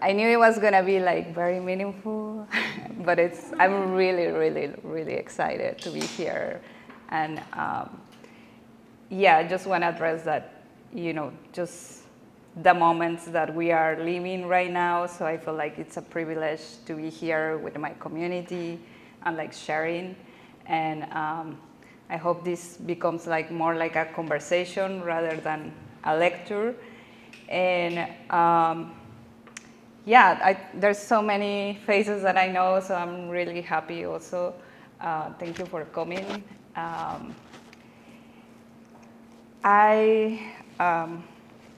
I knew it was gonna be like very meaningful, but I'm really, really, really excited to be here. And yeah, I just want to address that, just the moments that we are living right now. So I feel like it's a privilege to be here with my community and like sharing. And I hope this becomes like more like a conversation rather than a lecture. And yeah, there's so many faces that I know, so I'm really happy also. Thank you for coming.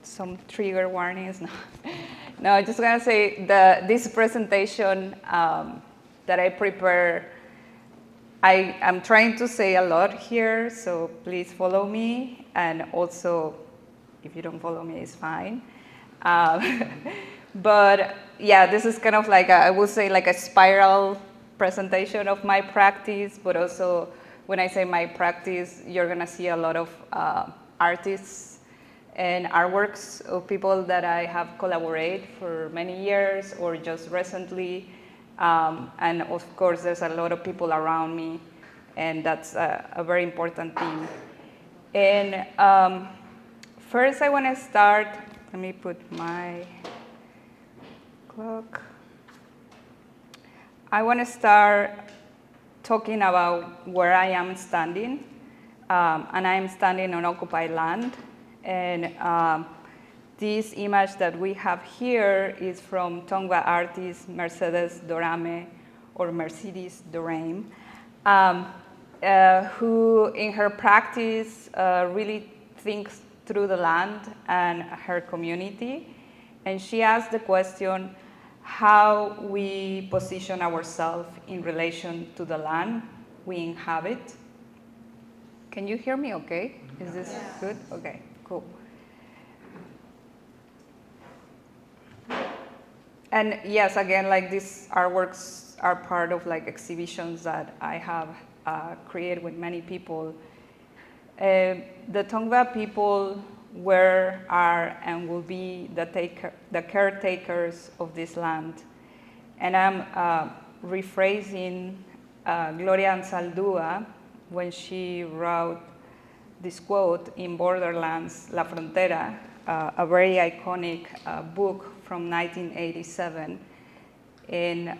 Some trigger warnings. No, I just gonna say this presentation that I prepare, I'm trying to say a lot here, so please follow me. And also, if you don't follow me, it's fine. But yeah, this is kind of like, I would say like a spiral presentation of my practice, but also when I say my practice, you're gonna see a lot of artists and artworks of people that I have collaborated for many years or just recently. And of course, there's a lot of people around me, and that's a very important thing. And first I wanna start, let me put my clock. I wanna start talking about where I am standing. And I'm standing on occupied land. And this image that we have here is from Tongva artist Mercedes Dorame, or Mercedes Dorame, who in her practice really thinks through the land and her community. And she asked the question, how we position ourselves in relation to the land we inhabit. Can you hear me okay? Is this good? Okay, cool. And yes, again, like these artworks are part of like exhibitions that I have created with many people. The Tongva people were, are, and will be the caretakers of this land. And I'm rephrasing Gloria Anzaldúa when she wrote this quote in Borderlands, La Frontera, a very iconic book from 1987. And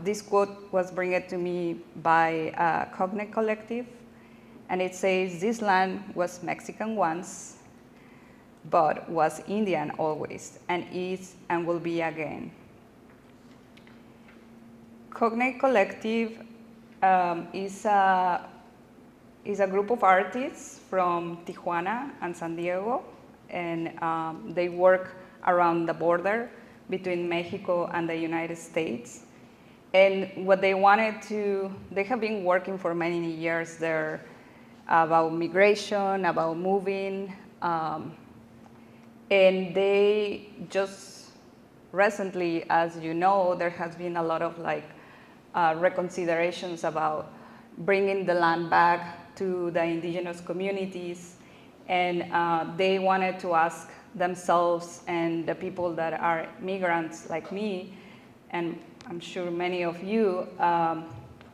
this quote was brought to me by Cognate Collective. And it says, this land was Mexican once, but was Indian always, and is and will be again. Cognate Collective is a group of artists from Tijuana and San Diego, and they work around the border between Mexico and the United States. And what they wanted to, they have been working for many years there about migration, about moving, and they just recently, as you know, there has been a lot of like reconsiderations about bringing the land back to the indigenous communities. And they wanted to ask themselves and the people that are migrants like me, and I'm sure many of you,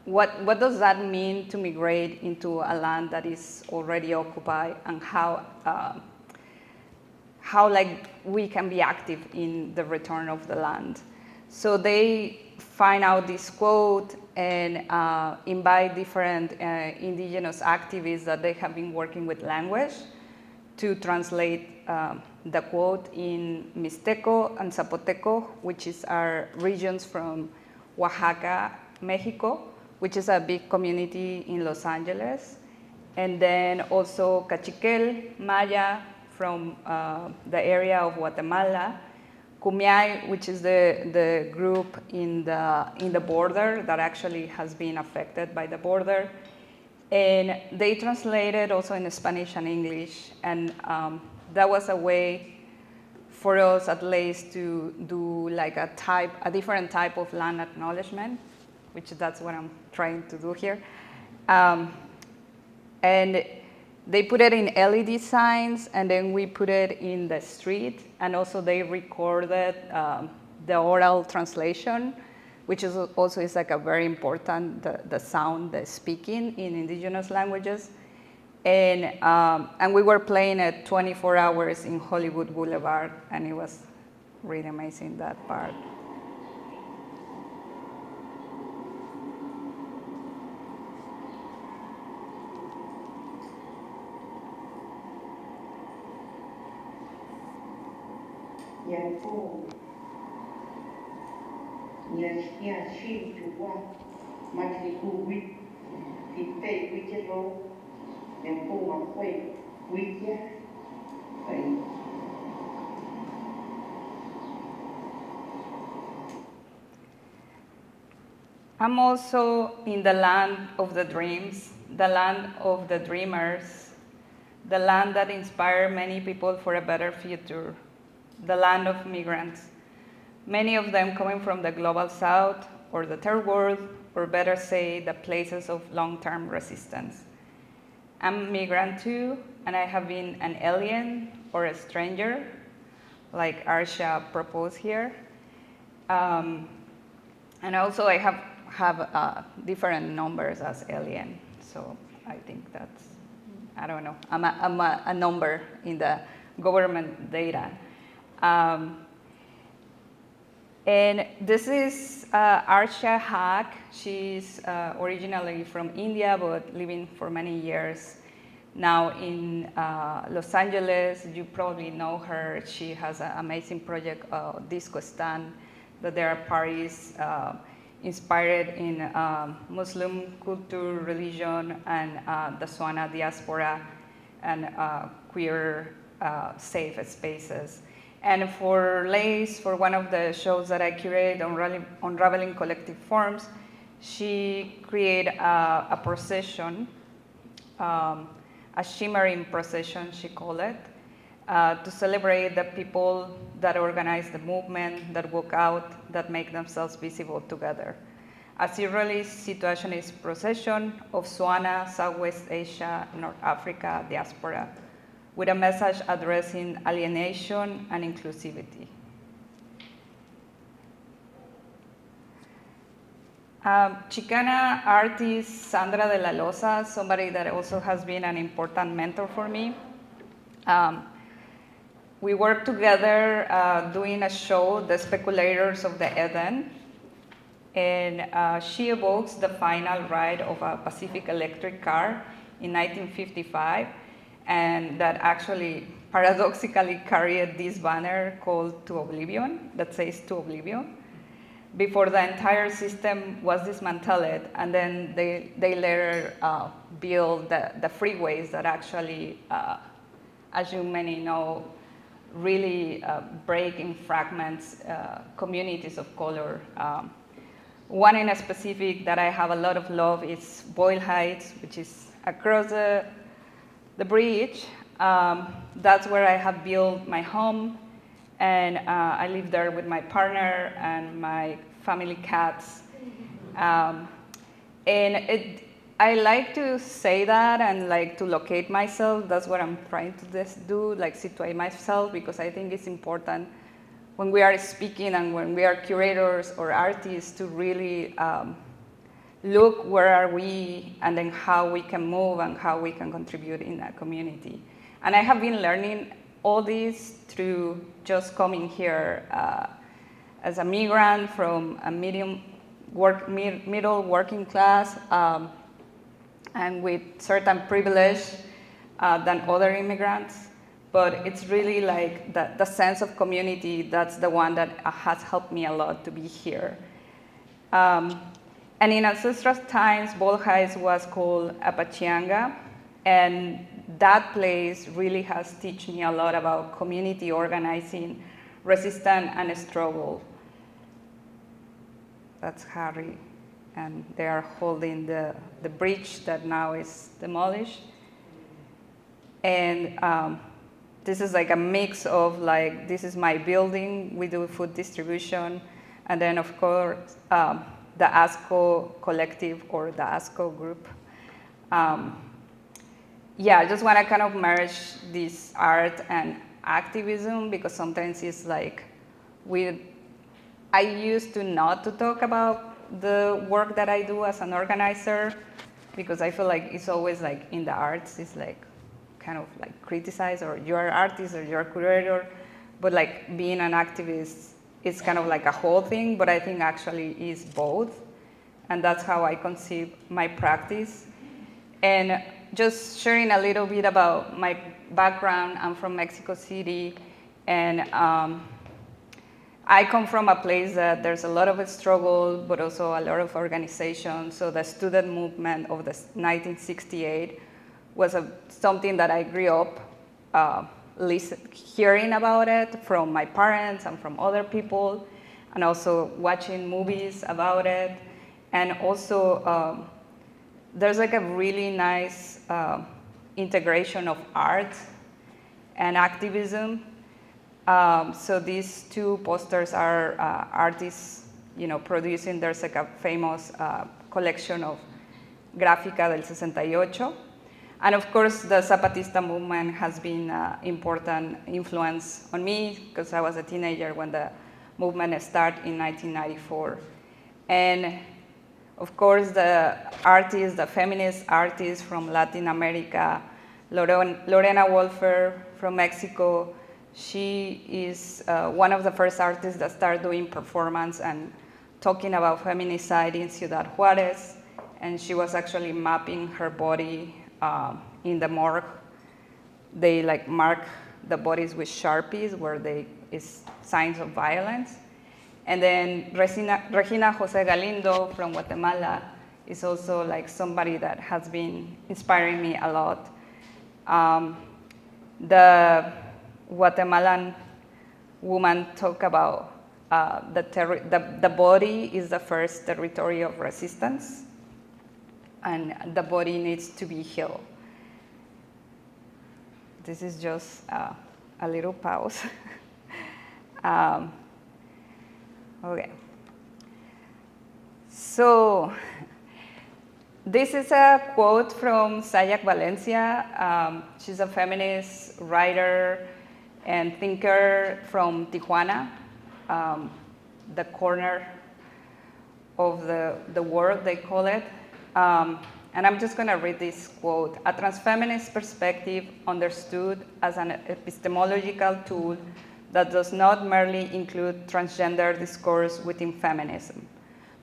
what does that mean to migrate into a land that is already occupied, and how like we can be active in the return of the land. So they find out this quote and invite different indigenous activists that they have been working with language to translate the quote in Mixteco and Zapoteco, which is our regions from Oaxaca, Mexico, which is a big community in Los Angeles. And then also Cachiquel, Maya, from the area of Guatemala, Kumiai, which is the group in the border that actually has been affected by the border. And they translated also in Spanish and English, and that was a way for us at least to do like a different type of land acknowledgement, which that's what I'm trying to do here. And they put it in LED signs, and then we put it in the street, and also they recorded the oral translation, which is also is like a very important, the sound, the speaking in indigenous languages. And we were playing at 24 hours in Hollywood Boulevard, and it was really amazing, that part. I'm also in the land of the dreams, the land of the dreamers, the land that inspired many people for a better future, the land of migrants, many of them coming from the global south or the third world, or better say, the places of long-term resistance. I'm a migrant too, and I have been an alien or a stranger, like Arsha proposed here. And also I have different numbers as alien, so I think that's, I don't know, I'm a number in the government data. And this is Arsha Haq. She's originally from India, but living for many years now in Los Angeles. You probably know her. She has an amazing project, Disco Stand, that there are parties inspired in Muslim culture, religion, and the Swana diaspora, and queer safe spaces. And for Lace, for one of the shows that I curated, Unraveling Collective Forms, she created a procession, a shimmering procession, she called it, to celebrate the people that organize the movement, that walk out, that make themselves visible together. A Surrealist Situationist procession of Swana, Southwest Asia, North Africa diaspora, with a message addressing alienation and inclusivity. Chicana artist Sandra de la Loza, somebody that also has been an important mentor for me. We worked together doing a show, The Speculators of the Eden, and she evokes the final ride of a Pacific Electric car in 1955, and that actually paradoxically carried this banner called To Oblivion, that says To Oblivion, before the entire system was dismantled, and then they later built the freeways that actually, as you many know, really break in fragments communities of color. One in a specific that I have a lot of love is Boyle Heights, which is across the bridge. That's where I have built my home, and I live there with my partner and my family cats. I like to say that and like to locate myself. That's what I'm trying to do, like situate myself, because I think it's important when we are speaking and when we are curators or artists to really look where are we and then how we can move and how we can contribute in a community. And I have been learning all this through just coming here as a migrant from a middle working class and with certain privilege than other immigrants. But it's really like the sense of community, that's the one that has helped me a lot to be here. And in ancestral times, Bolhais was called Apachianga, and that place really has taught me a lot about community organizing, resistance, and struggle. That's Harry, and they are holding the bridge that now is demolished. And this is like a mix of like, this is my building, we do food distribution, and then of course, the ASCO collective or the ASCO group. Yeah, I just want to kind of merge this art and activism, because sometimes it's like we I used to not to talk about the work that I do as an organizer, because I feel like it's always like in the arts, it's like kind of like criticized, or you're an artist or you're a curator, but like being an activist is kind of like a whole thing, but I think actually is both. And that's how I conceive my practice. And just sharing a little bit about my background, I'm from Mexico City, and I come from a place that there's a lot of struggle, but also a lot of organization. So the student movement of the 1968 was something that I grew up hearing about it from my parents and from other people, and also watching movies about it. And also, there's like a really nice integration of art and activism. So these two posters are artists, producing. There's like a famous collection of Gráfica del 68. And of course, the Zapatista movement has been important influence on me, because I was a teenager when the movement started in 1994. And of course, the artists, the feminist artists from Latin America, Lorena Wolfer from Mexico, she is one of the first artists that started doing performance and talking about feminicide in Ciudad Juarez. And she was actually mapping her body in the morgue. They like mark the bodies with Sharpies where they is signs of violence. And then Regina Jose Galindo from Guatemala is also like somebody that has been inspiring me a lot. The Guatemalan woman talk about the body is the first territory of resistance, and the body needs to be healed. This is just a little pause. Okay. So this is a quote from Sayak Valencia. She's a feminist writer and thinker from Tijuana, the corner of the world, they call it. And I'm just going to read this quote. A transfeminist perspective understood as an epistemological tool that does not merely include transgender discourse within feminism,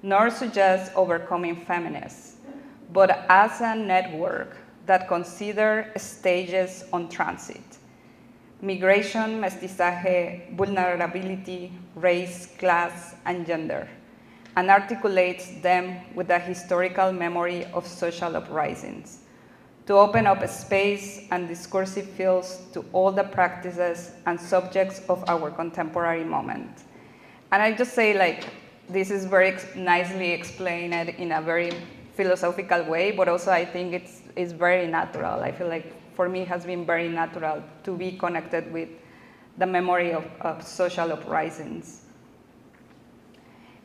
nor suggests overcoming feminists, but as a network that considers stages on transit: migration, mestizaje, vulnerability, race, class, and gender, and articulates them with a historical memory of social uprisings, to open up a space and discursive fields to all the practices and subjects of our contemporary moment. And I just say, like, this is very nicely explained in a very philosophical way, but also I think it's very natural. I feel like for me it has been very natural to be connected with the memory of social uprisings.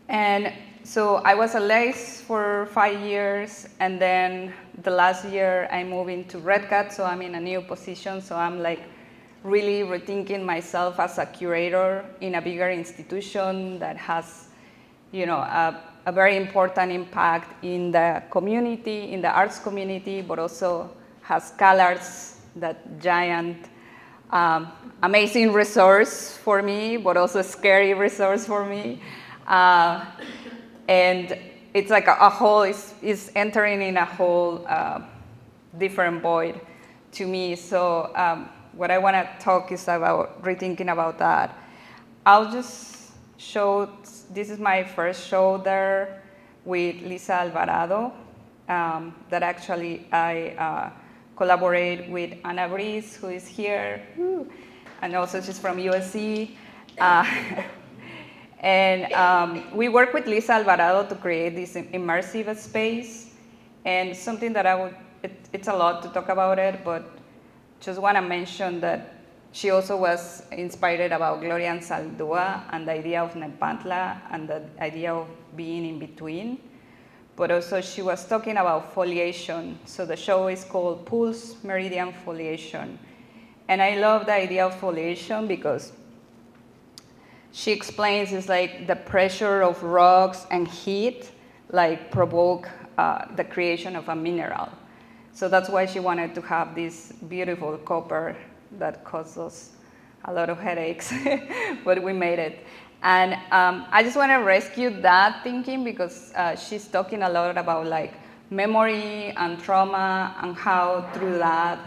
And so I was a lace for 5 years, and then the last year I moved into Red Cat, so I'm in a new position, so I'm like really rethinking myself as a curator in a bigger institution that has, a very important impact in the community, in the arts community, but also has CalArts, that giant, amazing resource for me, but also scary resource for me. And it's like a whole, is entering in a whole different void to me. So what I want to talk is about rethinking about that. I'll just show, this is my first show there with Lisa Alvarado, that actually I collaborate with Ana Briz, who is here, and also she's from USC. And we work with Lisa Alvarado to create this immersive space, and something that it's a lot to talk about it, but just want to mention that she also was inspired about Gloria Anzaldúa and the idea of Nepantla and the idea of being in between. But also she was talking about foliation. So the show is called Pulse Meridian Foliation. And I love the idea of foliation because she explains is like the pressure of rocks and heat like provoke the creation of a mineral. So that's why she wanted to have this beautiful copper that caused us a lot of headaches, but we made it. And I just want to rescue that thinking because she's talking a lot about like memory and trauma and how through that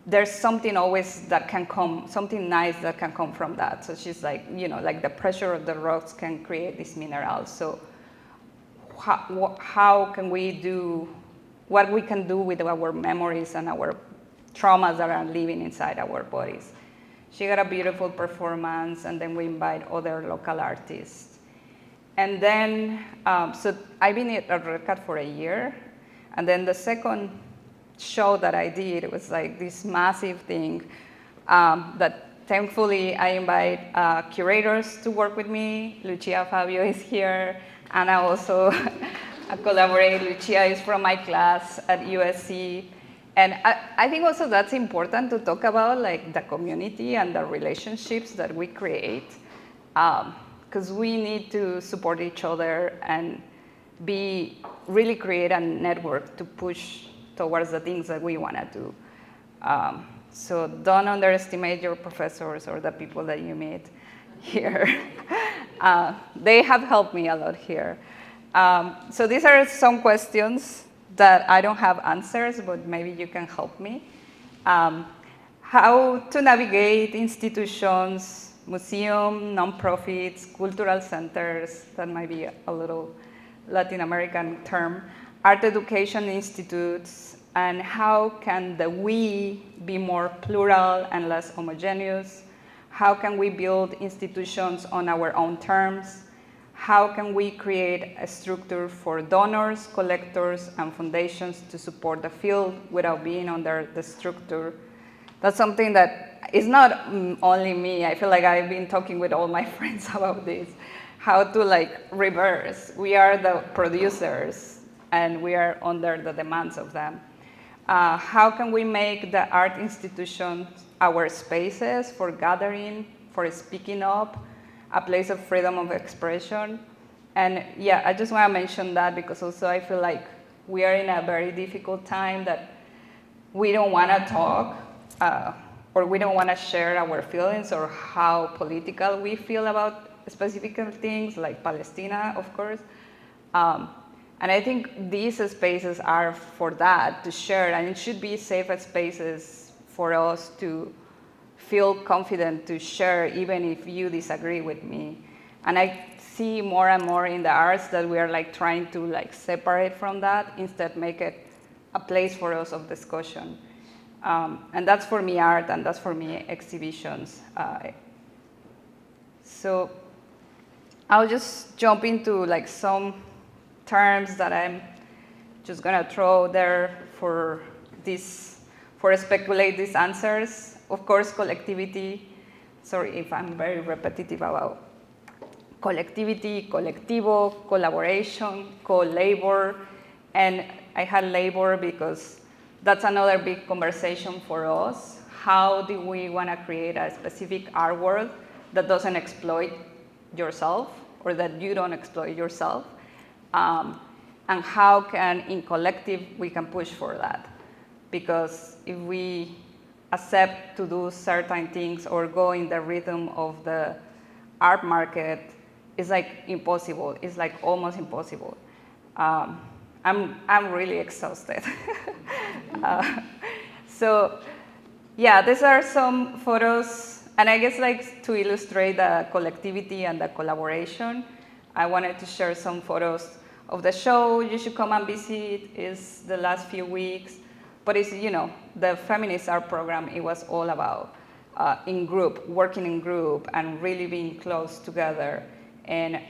there's something always that can come, something nice that can come from that. So she's like, you know, like the pressure of the rocks can create these minerals. So how can we do, what we can do with our memories and our traumas that are living inside our bodies. She got a beautiful performance, and then we invite other local artists. And then, so I've been at Red Cat for a year, and then the second show that I did was like this massive thing that thankfully I invite curators to work with me. Lucia Fabio is here, and I also collaborate. Lucia is from my class at USC. And I think also that's important to talk about, like the community and the relationships that we create, because we need to support each other and really create a network to push towards the things that we want to do. So don't underestimate your professors or the people that you meet here. They have helped me a lot here. So these are some questions that I don't have answers, but maybe you can help me. How to navigate institutions, museums, nonprofits, cultural centers, that might be a little Latin American term, art education institutes, and how can the we be more plural and less homogeneous? How can we build institutions on our own terms? How can we create a structure for donors, collectors, and foundations to support the field without being under the structure? That's something that is not only me. I feel like I've been talking with all my friends about this. How to like reverse. We are the producers, and we are under the demands of them. How can we make the art institutions our spaces for gathering, for speaking up, a place of freedom of expression? And yeah, I just want to mention that because also I feel like we are in a very difficult time that we don't want to talk or we don't want to share our feelings or how political we feel about specific things like Palestine, of course. And I think these spaces are for that, to share, and it should be safe spaces for us to feel confident to share even if you disagree with me. And I see more and more in the arts that we are like trying to like separate from that, instead make it a place for us of discussion. And that's for me art, and that's for me exhibitions. So I'll just jump into like some terms that I'm just gonna throw there for speculate these answers. Of course, collectivity. Sorry if I'm very repetitive about collectivity, colectivo, collaboration, co-labor. And I had labor because that's another big conversation for us. How do we want to create a specific art world that doesn't exploit yourself, or that you don't exploit yourself? And how can, in collective, we can push for that? Because if we accept to do certain things or go in the rhythm of the art market, it's like impossible. It's like almost impossible. I'm really exhausted. So yeah, these are some photos, and I guess like to illustrate the collectivity and the collaboration, I wanted to share some photos of the show. You should come and visit. It's the last few weeks, but it's, you know, the feminist art program, it was all about in group, working in group, and really being close together. And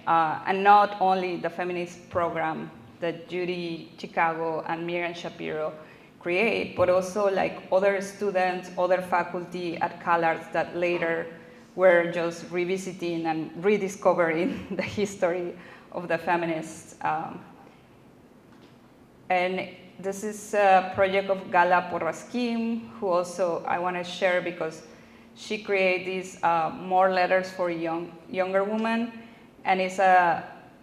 not only the feminist program that Judy Chicago and Miriam Shapiro create, but also like other students, other faculty at CalArts that later were just revisiting and rediscovering the history of the feminists. And this is a project of Gala Porrasquim, who also I want to share because she created these more letters for younger women, and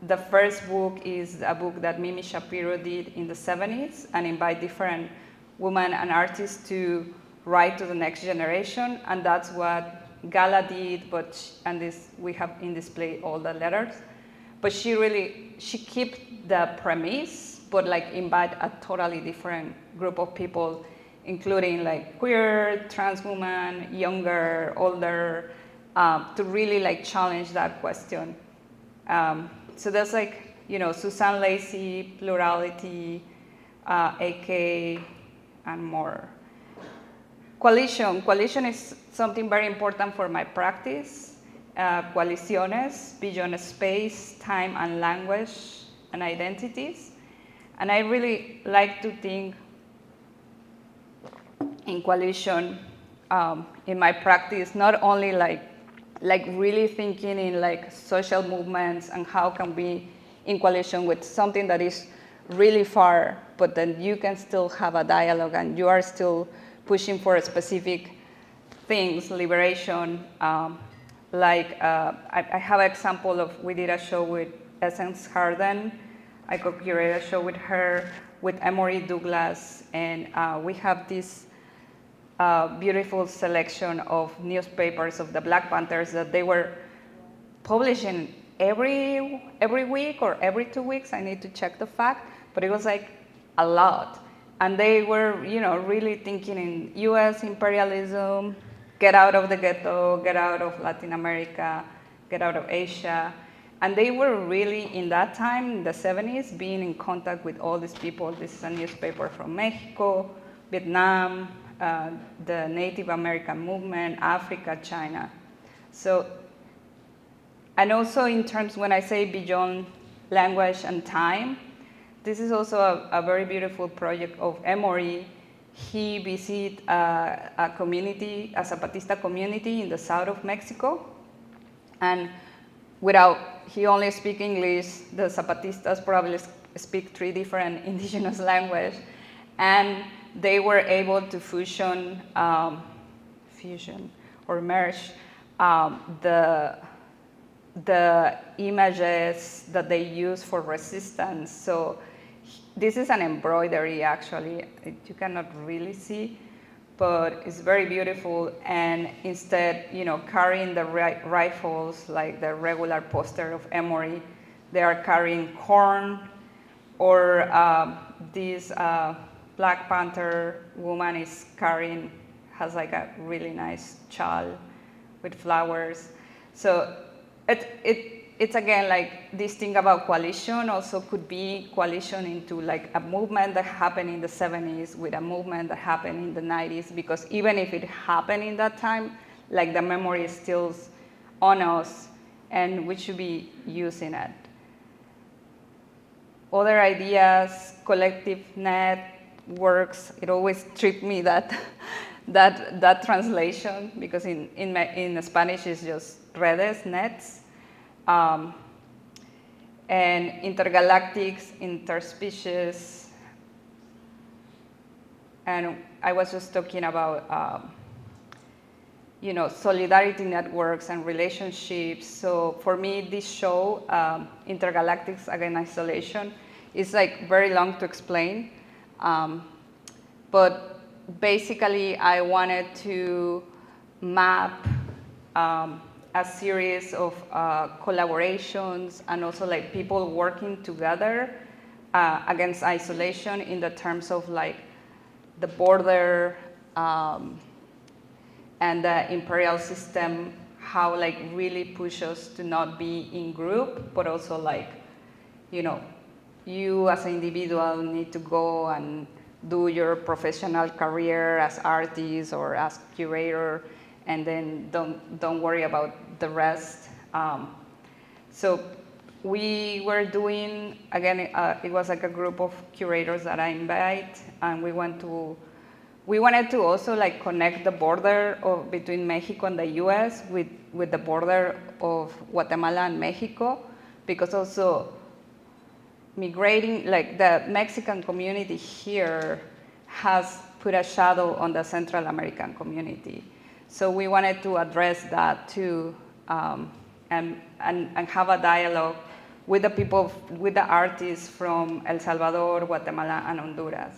the first book is a book that Mimi Shapiro did in the 70s and invite different women and artists to write to the next generation, and that's what Gala did, we have in display all the letters. But she kept the premise, but like invite a totally different group of people, including like queer, trans women, younger, older, to really like challenge that question. So that's like, Suzanne Lacy, plurality, AK, and more. Coalition is something very important for my practice. Coaliciones, beyond space, time, and language, and identities. And I really like to think in coalition in my practice, not only like really thinking in like social movements and how can we in coalition with something that is really far, but then you can still have a dialogue and you are still pushing for specific things, liberation. I have an example of, we did a show with Essence Harden. I co-curated a show with her, with Emory Douglas, and we have this beautiful selection of newspapers of the Black Panthers that they were publishing every week or every 2 weeks. I need to check the fact, but it was like a lot. And they were, really thinking in U.S. imperialism, get out of the ghetto, get out of Latin America, get out of Asia. And they were really, in that time, in the 70s, being in contact with all these people. This is a newspaper from Mexico, Vietnam, the Native American movement, Africa, China. So, and also in terms, when I say beyond language and time, this is also a very beautiful project of Emory. He visited a community, a Zapatista community in the south of Mexico. And he only speaks English, the Zapatistas probably speak 3 different indigenous languages. And they were able to fusion or merge the images that they use for resistance. So this is an embroidery, actually. You cannot really see, but it's very beautiful. And instead, carrying the rifles, like the regular poster of Emory, they are carrying corn, or this Black Panther woman has like a really nice shawl with flowers. So it's again like this thing about coalition also could be coalition into like a movement that happened in the 70s with a movement that happened in the 90s, because even if it happened in that time, like the memory is still on us and we should be using it. Other ideas, collective networks, it always tripped me that translation, because in Spanish it's just redes, nets. And intergalactics, interspecies. And I was just talking about, solidarity networks and relationships. So for me, this show, Intergalactics Against Isolation, is like very long to explain. But basically, I wanted to map a series of collaborations and also like people working together against isolation in the terms of like the border and the imperial system, how like really push us to not be in group, but also like, you as an individual need to go and do your professional career as artist or as curator, and then don't worry about the rest. So we were doing, again, it was like a group of curators that I invite, and we wanted to also like connect the border between Mexico and the US with the border of Guatemala and Mexico, because also migrating, like the Mexican community here has put a shadow on the Central American community. So we wanted to address that too, and have a dialogue with the people, with the artists from El Salvador, Guatemala, and Honduras.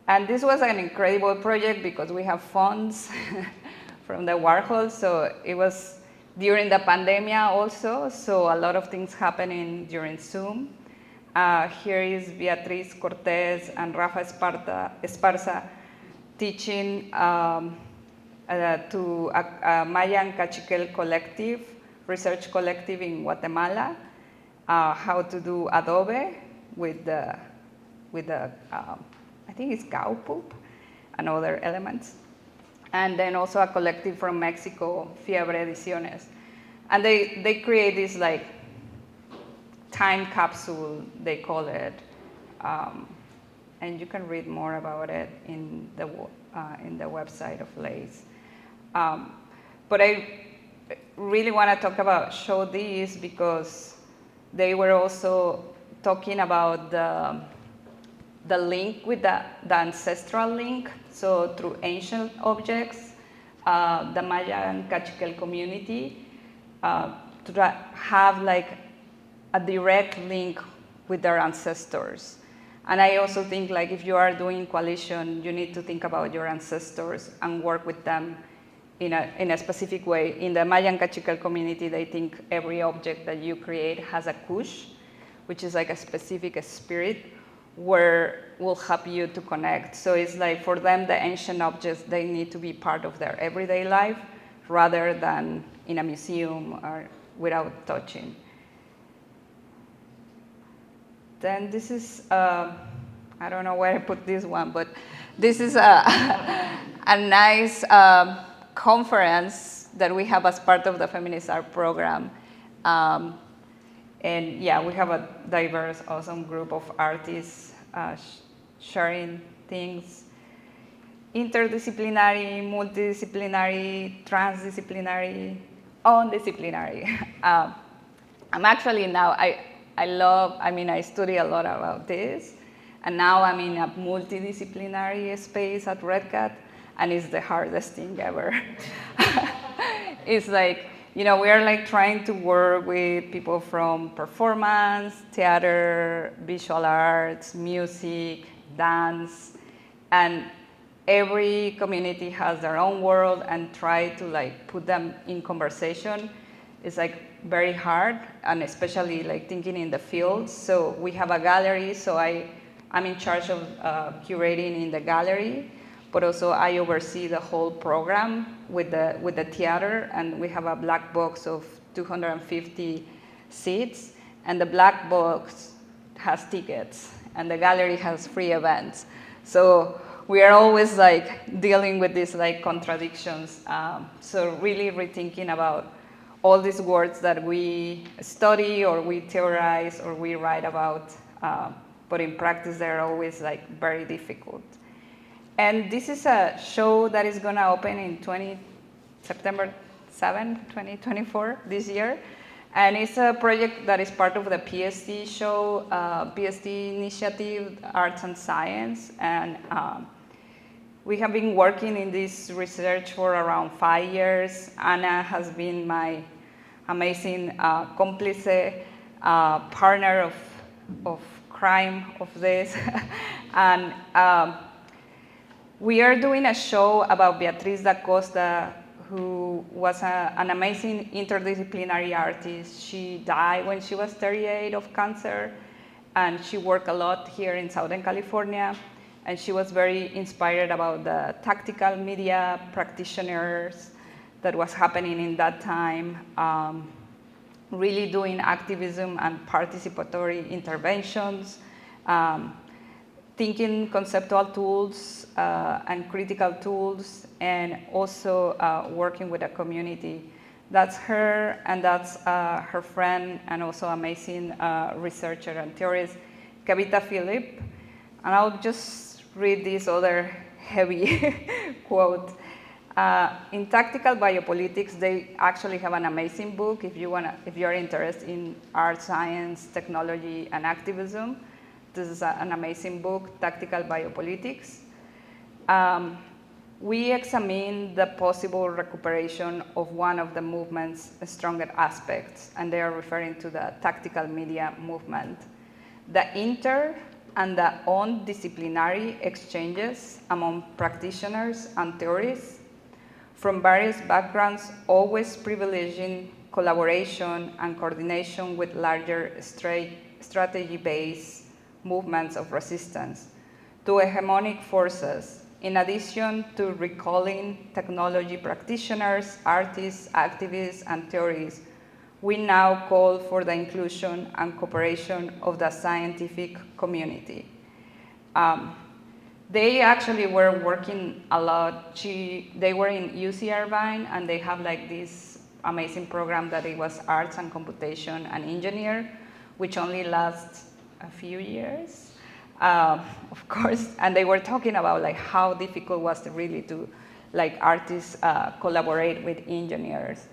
And this was an incredible project because we have funds from the Warhol, so it was during the pandemic also, so a lot of things happening during Zoom. Here is Beatriz Cortez and Rafa Esparza teaching to a Mayan Cachiquel collective, research collective in Guatemala, how to do adobe with the I think it's cow poop and other elements. And then also a collective from Mexico, Fiebre Ediciones. And they create this like time capsule, they call it. And you can read more about it in the website of Lieja. But I really want to talk about show these because they were also talking about the link with the ancestral link. So through ancient objects, the Mayan Cachiquel community to have like a direct link with their ancestors. And I also think like if you are doing coalition, you need to think about your ancestors and work with them in a specific way. In the Mayan Cachiquel community, they think every object that you create has a kush, which is like a specific spirit where will help you to connect. So it's like for them, the ancient objects, they need to be part of their everyday life rather than in a museum or without touching. Then this is, I don't know where I put this one, but this is a nice conference that we have as part of the Feminist Art Program. And yeah, we have a diverse, awesome group of artists sharing things. Interdisciplinary, multidisciplinary, transdisciplinary, undisciplinary. I'm actually now, I study a lot about this. And now I'm in a multidisciplinary space at Red Cat, and it's the hardest thing ever. It's like, we are like trying to work with people from performance, theater, visual arts, music, dance, and every community has their own world, and try to like put them in conversation is like very hard, and especially like thinking in the field. So we have a gallery, so I'm in charge of curating in the gallery, but also I oversee the whole program with the theater, and we have a black box of 250 seats, and the black box has tickets, and the gallery has free events. So we are always like dealing with these like contradictions. So really rethinking about all these words that we study or we theorize or we write about, but in practice they're always like very difficult. And this is a show that is gonna open in September 7, 2024, this year. And it's a project that is part of the PSD show, PSD initiative, Arts and Science. And we have been working in this research for around 5 years. Anna has been my amazing complice, partner of crime of this. And we are doing a show about Beatriz da Costa, who was an amazing interdisciplinary artist. She died when she was 38 of cancer, and she worked a lot here in Southern California. And she was very inspired about the tactical media practitioners that was happening in that time, really doing activism and participatory interventions, thinking conceptual tools and critical tools, and also working with a community. That's her, and that's her friend, and also amazing researcher and theorist, Kavita Philip. And I'll just read this other heavy quote. In Tactical Biopolitics, they actually have an amazing book if you're interested in art, science, technology, and activism. This is an amazing book, Tactical Biopolitics. we examine the possible recuperation of one of the movement's stronger aspects, and they are referring to the tactical media movement. The inter and the on-disciplinary exchanges among practitioners and theorists from various backgrounds, always privileging collaboration and coordination with larger strategy-based movements of resistance to hegemonic forces, in addition to recalling technology practitioners, artists, activists, and theorists. We now call for the inclusion and cooperation of the scientific community. They actually were working a lot. They were in UC Irvine, and they have like this amazing program that it was arts and computation and engineer, which only lasts a few years, of course. And they were talking about like how difficult was it really to like artists collaborate with engineers.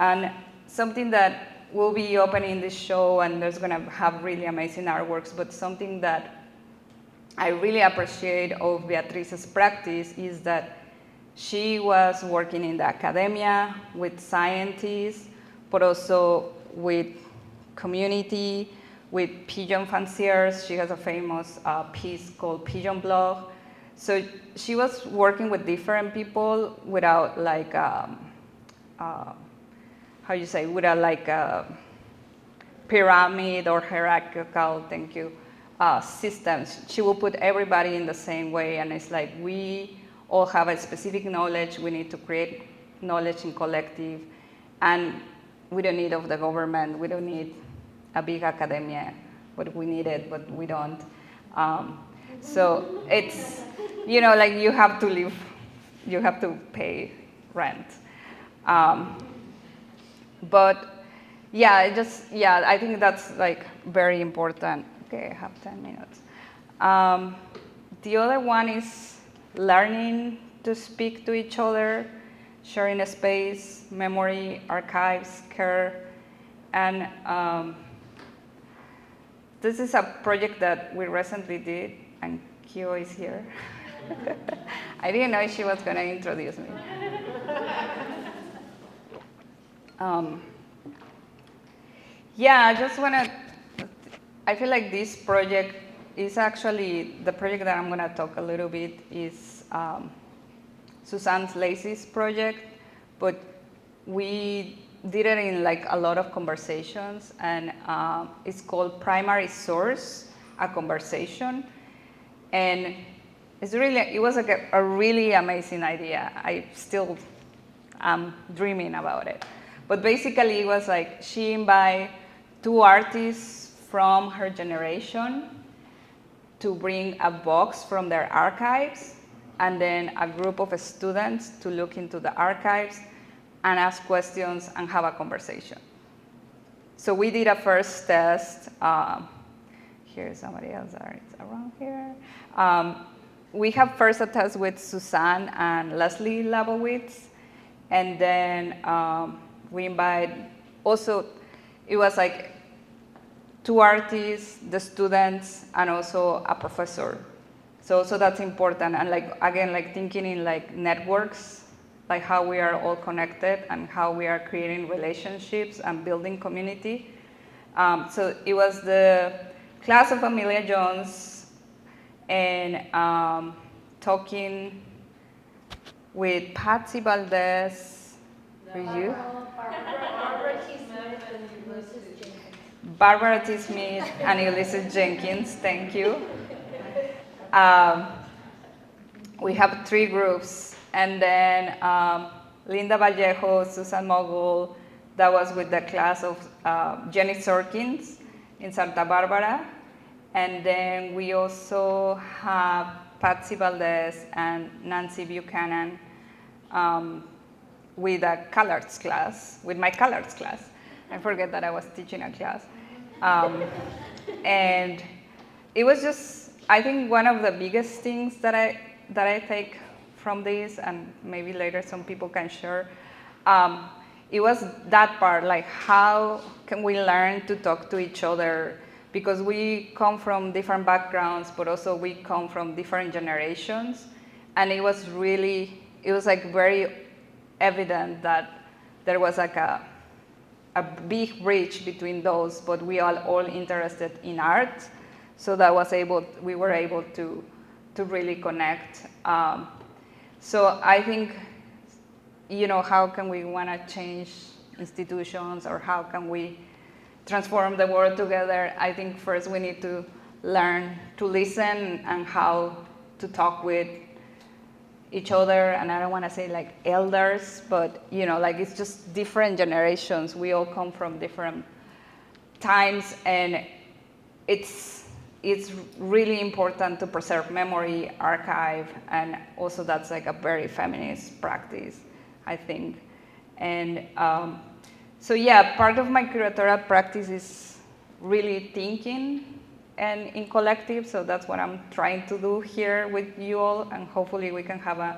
And something that will be opening this show, and there's gonna have really amazing artworks, but something that I really appreciate of Beatrice's practice is that she was working in the academia with scientists, but also with community, with pigeon fanciers. She has a famous piece called Pigeon Blog. So she was working with different people without like, how you say, without like a pyramid or hierarchical, thank you, systems. She will put everybody in the same way, and it's like we all have a specific knowledge. We need to create knowledge in collective, and we don't need of the government. We don't need a big academia, but we need it, but we don't. So it's, you know, like you have to live, you have to pay rent. But yeah, I think that's like very important. Okay, I have 10 minutes. The other one is learning to speak to each other, sharing a space, memory, archives, care. And this is a project that we recently did, and Kyo is here. I didn't know she was going to introduce me. Yeah, I just want to, I feel like this project is actually, the project that I'm going to talk a little bit is Suzanne Lacey's project, but we did it in like a lot of conversations, and it's called Primary Source, a Conversation. And it's really, it was like a really amazing idea. I still am dreaming about it. But basically it was like she invited 2 artists from her generation to bring a box from their archives, and then a group of students to look into the archives and ask questions and have a conversation. So we did a first test. Here's somebody else around here. We have first a test with Suzanne and Leslie Labowitz, and then we invite also, it was like 2 artists, the students, and also a professor. So that's important. And like, again, like thinking in like networks, like how we are all connected and how we are creating relationships and building community. So it was the class of Amelia Jones and talking with Patsy Valdez, you? Barbara T. Smith and Ulysses Jenkins, thank you. We have 3 groups, and then Linda Vallejo, Susan Mogul, that was with the class of Jenny Sorkins in Santa Barbara. And then we also have Patsy Valdez and Nancy Buchanan with a colors class, with my colors class. I forget that I was teaching a class. And it was just, I think one of the biggest things that I take from this, and maybe later some people can share, it was that part, like how can we learn to talk to each other, because we come from different backgrounds, but also we come from different generations, and it it was like very evident that there was like a big bridge between those, but we are all interested in art, so we were able to really connect. So I think, how can we want to change institutions, or how can we transform the world together? I think first we need to learn to listen and how to talk with each other. And I don't want to say like elders, but like it's just different generations. We all come from different times, and it's really important to preserve memory, archive, and also that's like a very feminist practice, I think. And so yeah, part of my curatorial practice is really thinking and in collective, so that's what I'm trying to do here with you all, and hopefully we can have an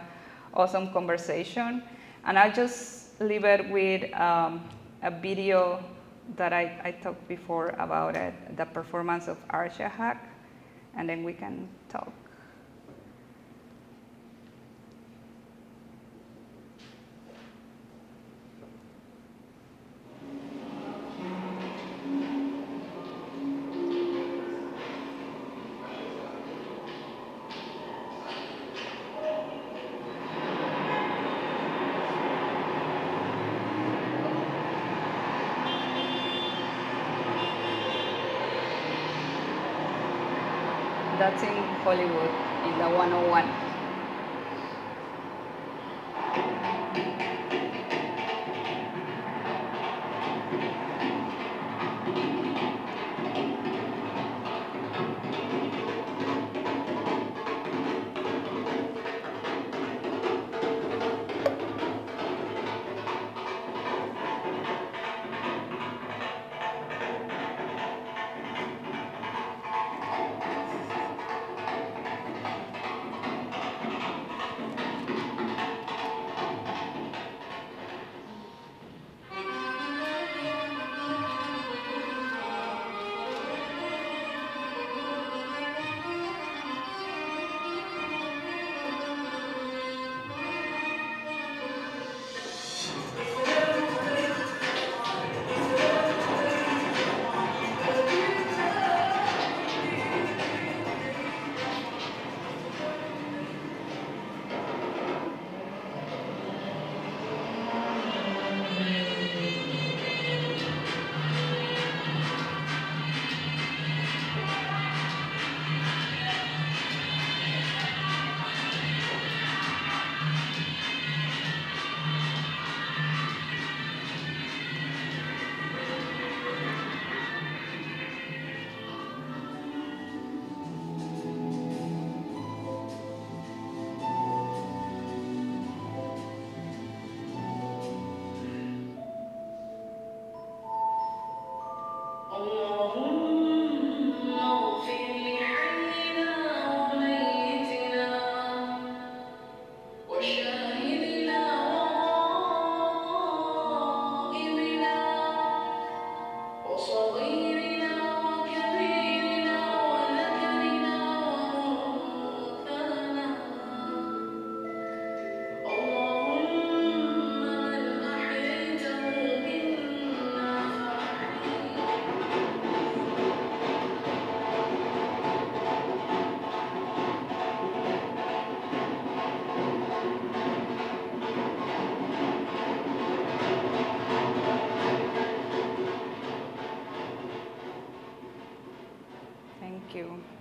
awesome conversation. And I'll just leave it with a video that I talked before about it, the performance of Arsha Hack, and then we can talk. That's in Hollywood, in the 101. Thank you.